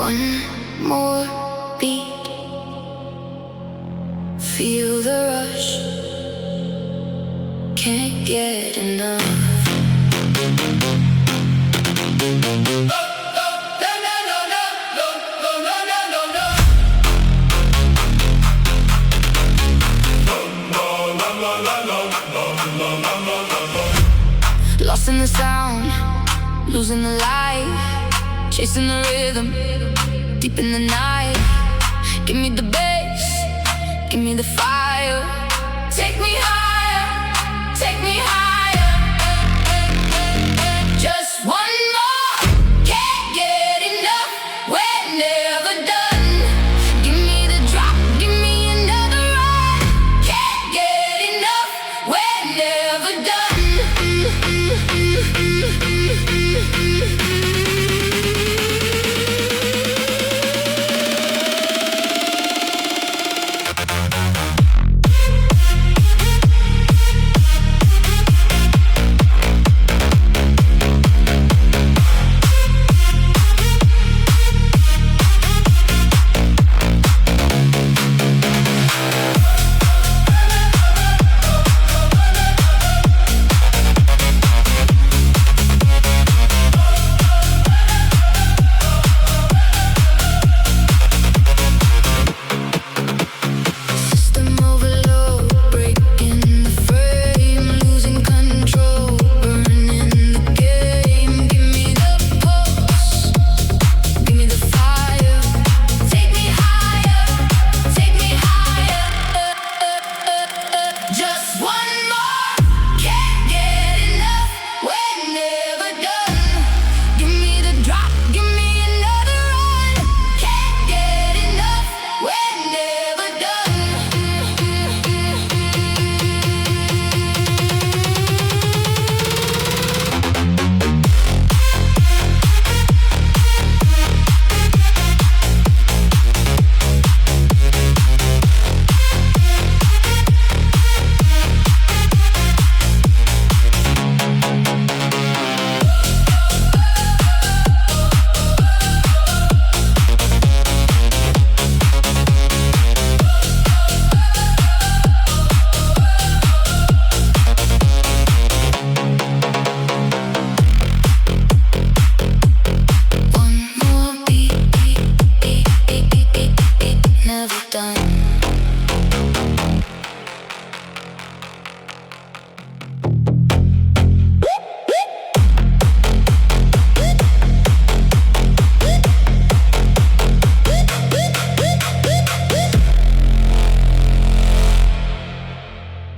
One more beat, feel the rush, can't get enough. Lost in the sound, losing the light, chasing the rhythm, deep in the night. Give me the bass, give me the fire. Take me higher, take me higher.